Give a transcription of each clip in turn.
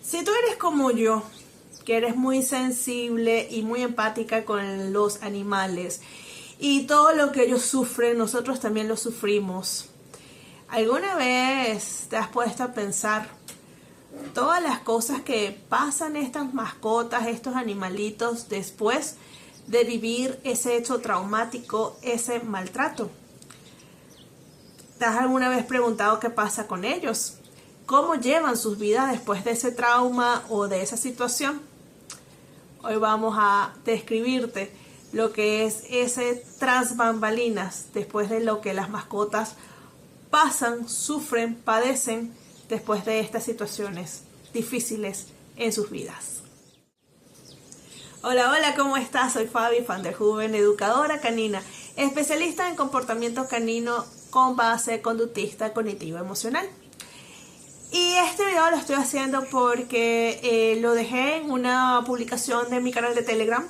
Si tú eres como yo, que eres muy sensible y muy empática con los animales y todo lo que ellos sufren, nosotros también lo sufrimos. ¿Alguna vez te has puesto a pensar todas las cosas que pasan estas mascotas, estos animalitos, después de vivir ese hecho traumático, ese maltrato? ¿Te has alguna vez preguntado qué pasa con ellos? ¿Cómo llevan sus vidas después de ese trauma o de esa situación? Hoy vamos a describirte lo que es ese tras bambalinas después de lo que las mascotas pasan, sufren, padecen después de estas situaciones difíciles en sus vidas. Hola, hola, ¿cómo estás? Soy Fabi van der Hoeven, educadora canina, especialista en comportamiento canino con base conductista cognitivo emocional. Y este video lo estoy haciendo porque lo dejé en una publicación de mi canal de Telegram,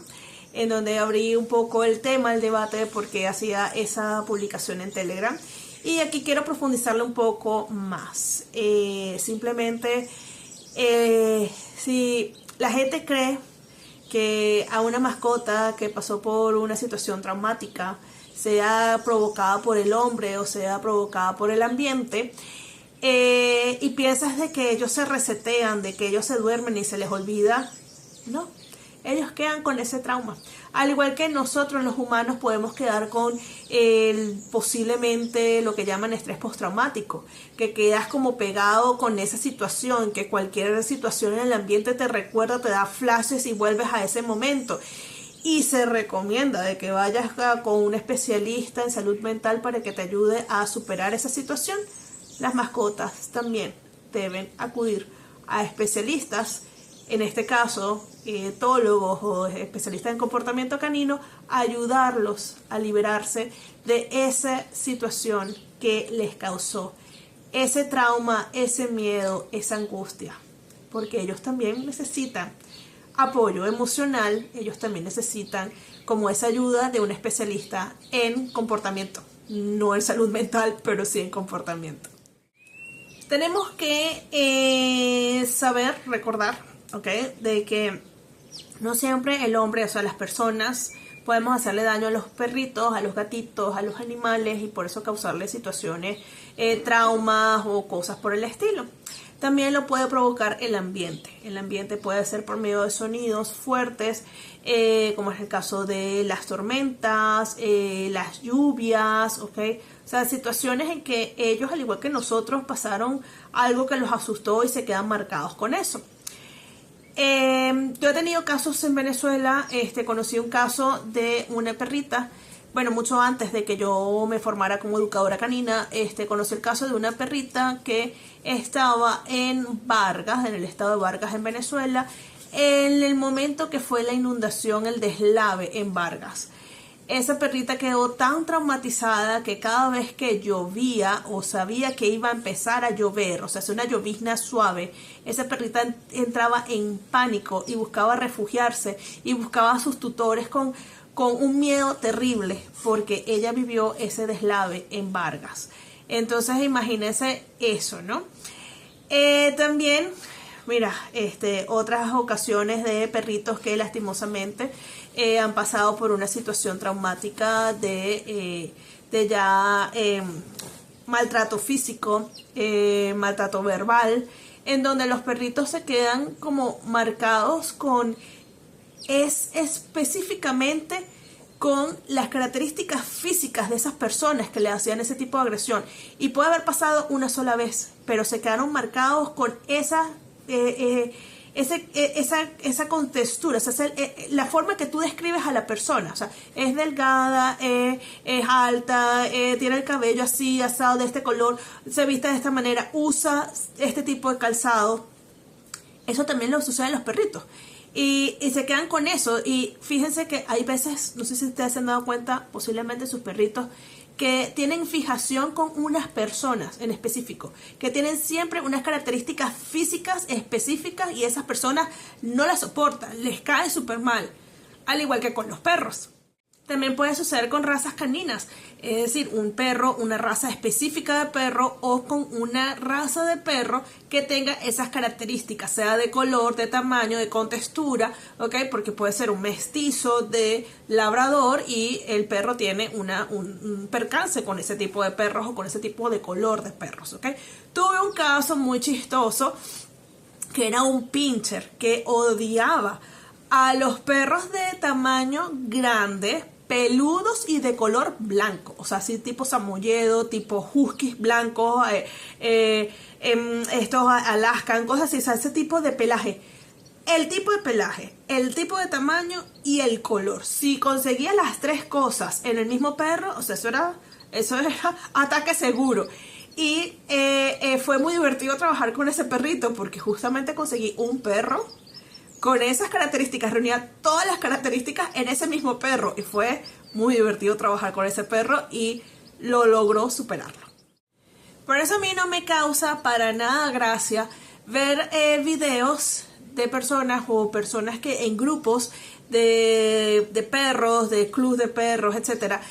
en donde abrí un poco el tema, el debate de por qué hacía esa publicación en Telegram. Y aquí quiero profundizarlo un poco más. Simplemente, si la gente cree que a una mascota que pasó por una situación traumática, sea provocada por el hombre o sea provocada por el ambiente, y piensas de que ellos se resetean, de que ellos se duermen y se les olvida, no, ellos quedan con ese trauma. Al igual que nosotros los humanos podemos quedar con posiblemente lo que llaman estrés postraumático, que quedas como pegado con esa situación, que cualquier situación en el ambiente te recuerda, te da flashes y vuelves a ese momento. Y se recomienda de que vayas con un especialista en salud mental para que te ayude a superar esa situación. Las mascotas también deben acudir a especialistas, en este caso etólogos o especialistas en comportamiento canino, a ayudarlos a liberarse de esa situación que les causó ese trauma, ese miedo, esa angustia, porque ellos también necesitan apoyo emocional, ellos también necesitan como esa ayuda de un especialista en comportamiento, no en salud mental, pero sí en comportamiento. Tenemos que saber, recordar, de que no siempre el hombre, o sea, las personas, podemos hacerle daño a los perritos, a los gatitos, a los animales y por eso causarles situaciones, traumas o cosas por el estilo. También lo puede provocar el ambiente. El ambiente puede ser por medio de sonidos fuertes, como es el caso de las tormentas, las lluvias, O sea, situaciones en que ellos, al igual que nosotros, pasaron algo que los asustó y se quedan marcados con eso. Yo he tenido casos en Venezuela, conocí un caso de una perrita, bueno, mucho antes de que yo me formara como educadora canina, conocí el caso de una perrita que estaba en Vargas, en el estado de Vargas en Venezuela, en el momento que fue la inundación, el deslave en Vargas. Esa perrita quedó tan traumatizada que cada vez que llovía o sabía que iba a empezar a llover, o sea, es una llovizna suave, esa perrita entraba en pánico y buscaba refugiarse y buscaba a sus tutores con un miedo terrible porque ella vivió ese deslave en Vargas. Entonces imagínense eso, ¿no? También, mira, otras ocasiones de perritos que lastimosamente han pasado por una situación traumática de maltrato físico, maltrato verbal, en donde los perritos se quedan como marcados específicamente con las características físicas de esas personas que le hacían ese tipo de agresión. Y puede haber pasado una sola vez, pero se quedaron marcados con esa contextura, o sea, la forma que tú describes a la persona. O sea, es delgada, es alta, tiene el cabello así, asado, de este color, se viste de esta manera, usa este tipo de calzado. Eso también lo sucede en los perritos. Y se quedan con eso. Y fíjense que hay veces, no sé si ustedes se han dado cuenta, posiblemente sus perritos, que tienen fijación con unas personas en específico, que tienen siempre unas características físicas específicas y esas personas no las soportan, les cae súper mal, al igual que con los perros. También puede suceder con razas caninas, es decir, un perro, una raza específica de perro o con una raza de perro que tenga esas características, sea de color, de tamaño, de contextura, ¿ok? Porque puede ser un mestizo de labrador y el perro tiene un percance con ese tipo de perros o con ese tipo de color de perros, ¿ok? Tuve un caso muy chistoso que era un pincher que odiaba a los perros de tamaño grande, peludos y de color blanco, o sea, así tipo samoyedo, tipo huskies blancos, estos Alaskan, cosas así, o sea, ese tipo de pelaje. El tipo de pelaje, el tipo de tamaño y el color. Si conseguía las tres cosas en el mismo perro, o sea, eso era ataque seguro. Y fue muy divertido trabajar con ese perrito porque justamente conseguí un perro con esas características, reunía todas las características en ese mismo perro y fue muy divertido trabajar con ese perro y lo logró superarlo. Por eso a mí no me causa para nada gracia ver videos de personas o personas que en grupos de perros, de clubs de perros, etcétera,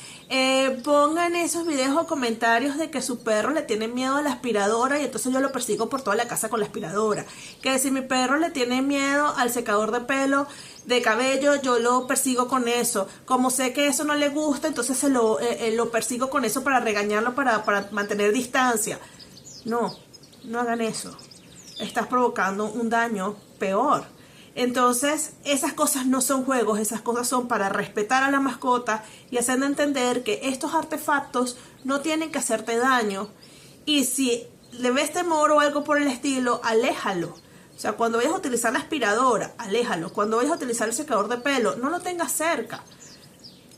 pongan esos videos o comentarios de que su perro le tiene miedo a la aspiradora y entonces yo lo persigo por toda la casa con la aspiradora. Que si mi perro le tiene miedo al secador de pelo, de cabello, yo lo persigo con eso. Como sé que eso no le gusta, entonces lo persigo con eso para regañarlo, para mantener distancia. No hagan eso. Estás provocando un daño peor. Entonces, esas cosas no son juegos, esas cosas son para respetar a la mascota y hacerle entender que estos artefactos no tienen que hacerte daño. Y si le ves temor o algo por el estilo, aléjalo. O sea, cuando vayas a utilizar la aspiradora, aléjalo. Cuando vayas a utilizar el secador de pelo, no lo tengas cerca.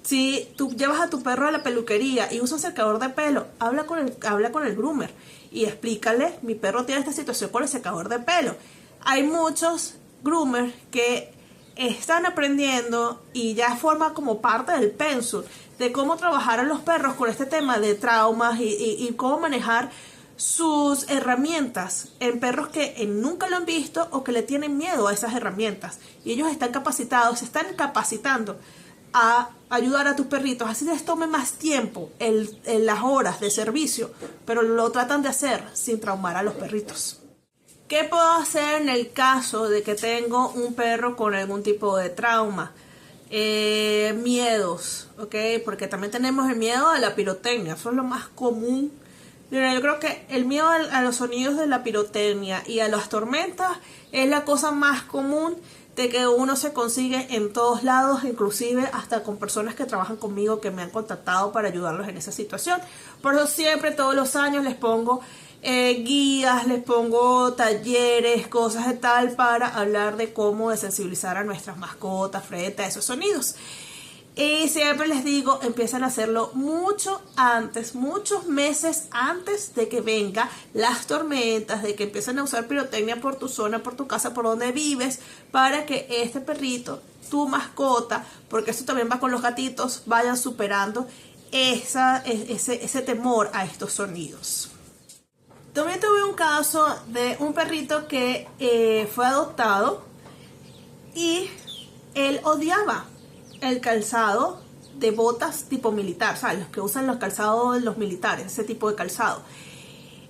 Si tú llevas a tu perro a la peluquería y usa un secador de pelo, habla con el groomer y explícale, mi perro tiene esta situación con el secador de pelo. Hay muchos groomers que están aprendiendo y ya forma como parte del pensum de cómo trabajar a los perros con este tema de traumas y cómo manejar sus herramientas en perros que nunca lo han visto o que le tienen miedo a esas herramientas. Y ellos están capacitados, se están capacitando a ayudar a tus perritos, así les tome más tiempo en las horas de servicio, pero lo tratan de hacer sin traumar a los perritos. ¿Qué puedo hacer en el caso de que tengo un perro con algún tipo de trauma? Miedos, ¿ok? Porque también tenemos el miedo a la pirotecnia, eso es lo más común. Mira, yo creo que el miedo a los sonidos de la pirotecnia y a las tormentas es la cosa más común de que uno se consigue en todos lados, inclusive hasta con personas que trabajan conmigo que me han contactado para ayudarlos en esa situación. Por eso siempre, todos los años les pongo guías, les pongo talleres, cosas de tal para hablar de cómo desensibilizar a nuestras mascotas frente a esos sonidos. Y siempre les digo, empiezan a hacerlo mucho antes, muchos meses antes de que vengan las tormentas, de que empiecen a usar pirotecnia por tu zona, por tu casa, por donde vives, para que este perrito, tu mascota, porque esto también va con los gatitos, vayan superando ese temor a estos sonidos. También tuve un caso de un perrito que fue adoptado y él odiaba el calzado de botas tipo militar, ¿sabes? Los que usan los calzados de los militares, ese tipo de calzado.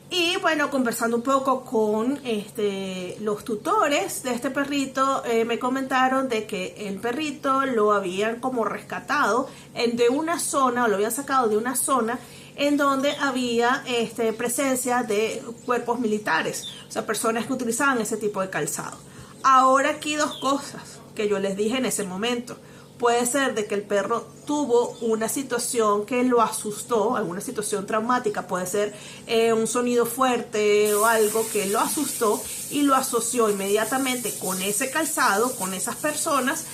Y bueno, conversando un poco con los tutores de este perrito, me comentaron de que el perrito lo habían como rescatado de una zona, o lo habían sacado de una zona en donde había presencia de cuerpos militares, o sea, personas que utilizaban ese tipo de calzado. Ahora aquí dos cosas que yo les dije en ese momento. Puede ser de que el perro tuvo una situación que lo asustó, alguna situación traumática, puede ser un sonido fuerte o algo que lo asustó y lo asoció inmediatamente con ese calzado, con esas personas,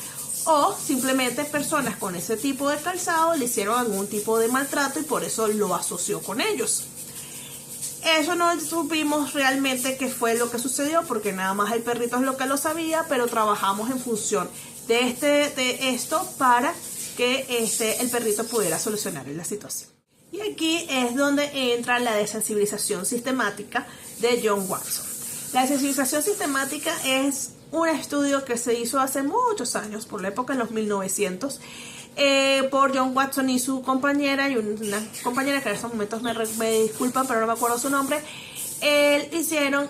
o simplemente personas con ese tipo de calzado le hicieron algún tipo de maltrato y por eso lo asoció con ellos. Eso no supimos realmente qué fue lo que sucedió porque nada más el perrito es lo que lo sabía, pero trabajamos en función de esto para que el perrito pudiera solucionar la situación. Y aquí es donde entra la desensibilización sistemática de John Watson. La desensibilización sistemática es un estudio que se hizo hace muchos años, por la época de los 1900, por John Watson y su compañera, y una compañera que en estos momentos me disculpan, pero no me acuerdo su nombre. Quisieron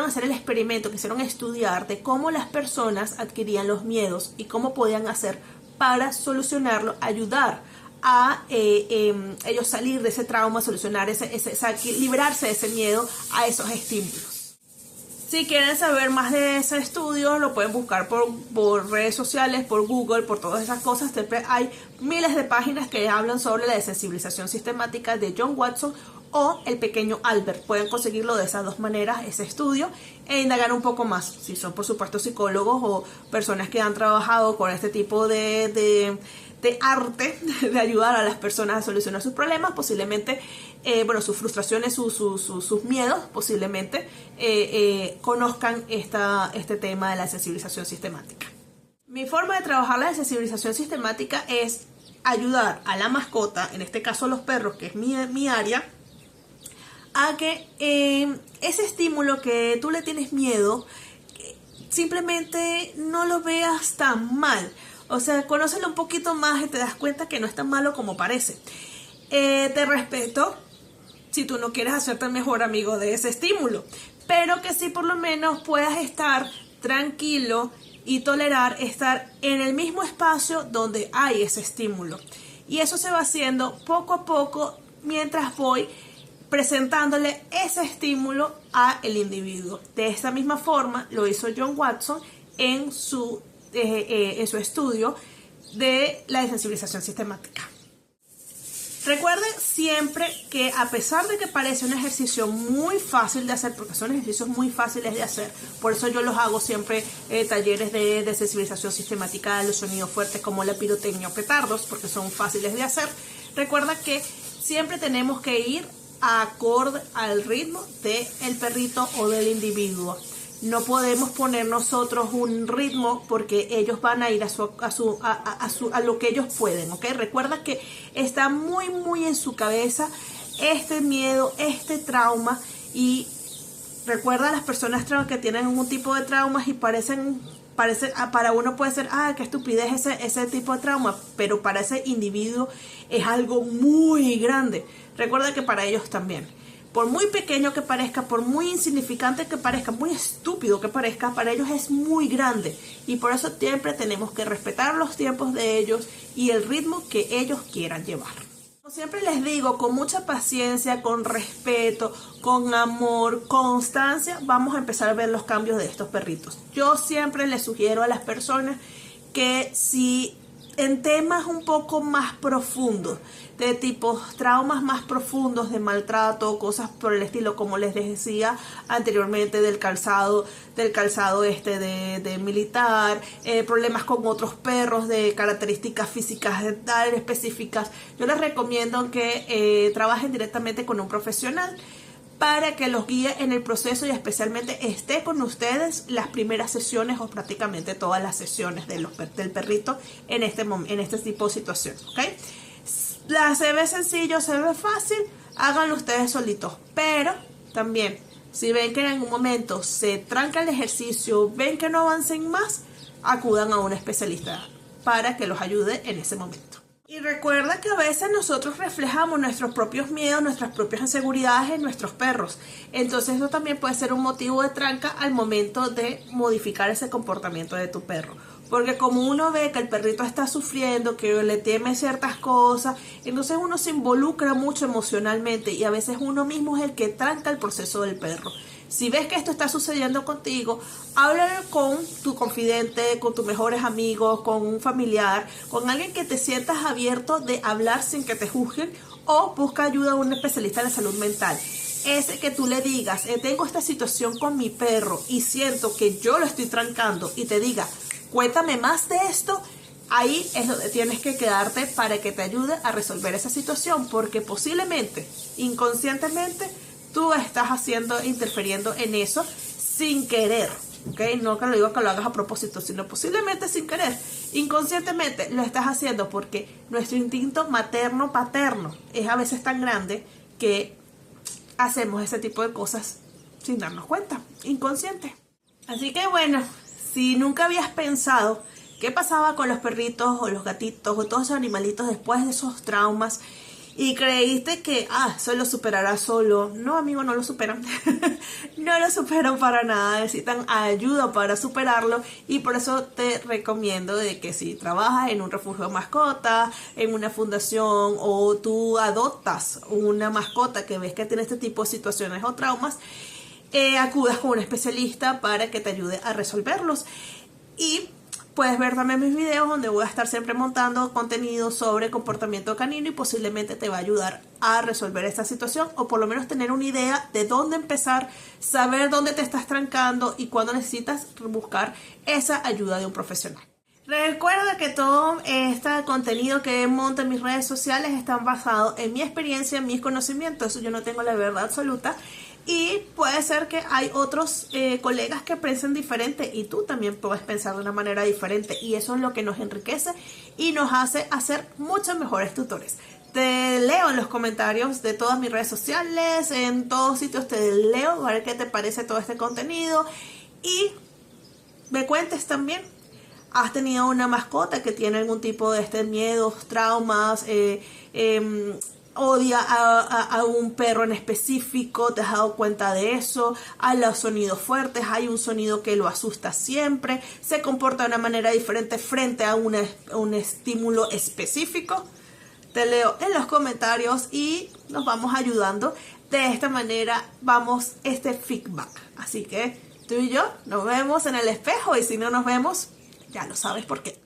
hacer el experimento, quisieron estudiar de cómo las personas adquirían los miedos y cómo podían hacer para solucionarlo, ayudar a ellos salir de ese trauma, solucionar librarse de ese miedo a esos estímulos. Si quieren saber más de ese estudio, lo pueden buscar por redes sociales, por Google, por todas esas cosas. Siempre hay miles de páginas que hablan sobre la desensibilización sistemática de John Watson o el pequeño Albert. Pueden conseguirlo de esas dos maneras, ese estudio, e indagar un poco más. Si son, por supuesto, psicólogos o personas que han trabajado con este tipo de arte de ayudar a las personas a solucionar sus problemas, posiblemente, sus frustraciones, sus miedos, posiblemente conozcan este tema de la sensibilización sistemática. Mi forma de trabajar la sensibilización sistemática es ayudar a la mascota, en este caso los perros, que es mi área, a que ese estímulo que tú le tienes miedo, simplemente no lo veas tan mal. O sea, conócelo un poquito más y te das cuenta que no es tan malo como parece. Te respeto si tú no quieres hacerte el mejor amigo de ese estímulo, pero que sí por lo menos puedas estar tranquilo y tolerar estar en el mismo espacio donde hay ese estímulo. Y eso se va haciendo poco a poco mientras voy presentándole ese estímulo al individuo. De esta misma forma lo hizo John Watson en su estudio de la desensibilización sistemática. Recuerden siempre que, a pesar de que parece un ejercicio muy fácil de hacer, porque son ejercicios muy fáciles de hacer, por eso yo los hago siempre talleres de sensibilización sistemática de los sonidos fuertes como la pirotecnia o petardos, porque son fáciles de hacer. Recuerda que siempre tenemos que ir acorde al ritmo del perrito o del individuo. No podemos poner nosotros un ritmo porque ellos van a ir a lo que ellos pueden, ¿ok? Recuerda que está muy, muy en su cabeza este miedo, este trauma, y recuerda a las personas que tienen algún tipo de traumas y para uno puede ser, qué estupidez ese tipo de trauma, pero para ese individuo es algo muy grande. Recuerda que para ellos también. Por muy pequeño que parezca, por muy insignificante que parezca, muy estúpido que parezca, para ellos es muy grande. Y por eso siempre tenemos que respetar los tiempos de ellos y el ritmo que ellos quieran llevar. Como siempre les digo, con mucha paciencia, con respeto, con amor, constancia, vamos a empezar a ver los cambios de estos perritos. Yo siempre les sugiero a las personas que si en temas un poco más profundos, de tipos traumas más profundos, de maltrato, cosas por el estilo, como les decía anteriormente, del calzado de militar, problemas con otros perros de características físicas específicas, yo les recomiendo que trabajen directamente con un profesional para que los guíe en el proceso y especialmente esté con ustedes las primeras sesiones o prácticamente todas las sesiones del perrito en este tipo de situaciones, ¿ok? Se ve sencillo, se ve fácil, háganlo ustedes solitos, pero también si ven que en algún momento se tranca el ejercicio, ven que no avancen más, acudan a un especialista para que los ayude en ese momento. Y recuerda que a veces nosotros reflejamos nuestros propios miedos, nuestras propias inseguridades en nuestros perros. Entonces eso también puede ser un motivo de tranca al momento de modificar ese comportamiento de tu perro. Porque como uno ve que el perrito está sufriendo, que le teme ciertas cosas, entonces uno se involucra mucho emocionalmente y a veces uno mismo es el que tranca el proceso del perro. Si ves que esto está sucediendo contigo, háblalo con tu confidente, con tus mejores amigos, con un familiar, con alguien que te sientas abierto de hablar sin que te juzguen, o busca ayuda a un especialista de salud mental. Ese que tú le digas, tengo esta situación con mi perro y siento que yo lo estoy trancando, y te diga, cuéntame más de esto, ahí es donde tienes que quedarte para que te ayude a resolver esa situación, porque posiblemente, inconscientemente, tú estás interfiriendo en eso sin querer, ¿ok? No que lo digo que lo hagas a propósito, sino posiblemente sin querer. Inconscientemente lo estás haciendo porque nuestro instinto materno-paterno es a veces tan grande que hacemos ese tipo de cosas sin darnos cuenta, inconsciente. Así que bueno, si nunca habías pensado ¿Qué pasaba con los perritos o los gatitos o todos esos animalitos después de esos traumas? Y creíste que, eso lo superará solo. No, amigo, no lo superan. No lo superan para nada. Necesitan ayuda para superarlo. Y por eso te recomiendo de que si trabajas en un refugio de mascotas, en una fundación, o tú adoptas una mascota que ves que tiene este tipo de situaciones o traumas, acudas con un especialista para que te ayude a resolverlos. Y puedes ver también mis videos donde voy a estar siempre montando contenido sobre comportamiento canino y posiblemente te va a ayudar a resolver esta situación o por lo menos tener una idea de dónde empezar, saber dónde te estás trancando y cuándo necesitas buscar esa ayuda de un profesional. Recuerda que todo este contenido que monto en mis redes sociales está basado en mi experiencia, en mis conocimientos. Yo no tengo la verdad absoluta. Y puede ser que hay otros colegas que piensen diferente y tú también puedes pensar de una manera diferente y eso es lo que nos enriquece y nos hace hacer muchos mejores tutores. Te leo en los comentarios de todas mis redes sociales, en todos sitios te leo, a ver qué te parece todo este contenido y me cuentes también. ¿Has tenido una mascota que tiene algún tipo de miedos, traumas, odia a un perro en específico? ¿Te has dado cuenta de eso? Hay los sonidos fuertes, hay un sonido que lo asusta siempre, se comporta de una manera diferente frente a un estímulo específico. Te leo en los comentarios y nos vamos ayudando. De esta manera vamos feedback. Así que tú y yo nos vemos en el espejo y si no nos vemos, ya lo sabes por qué.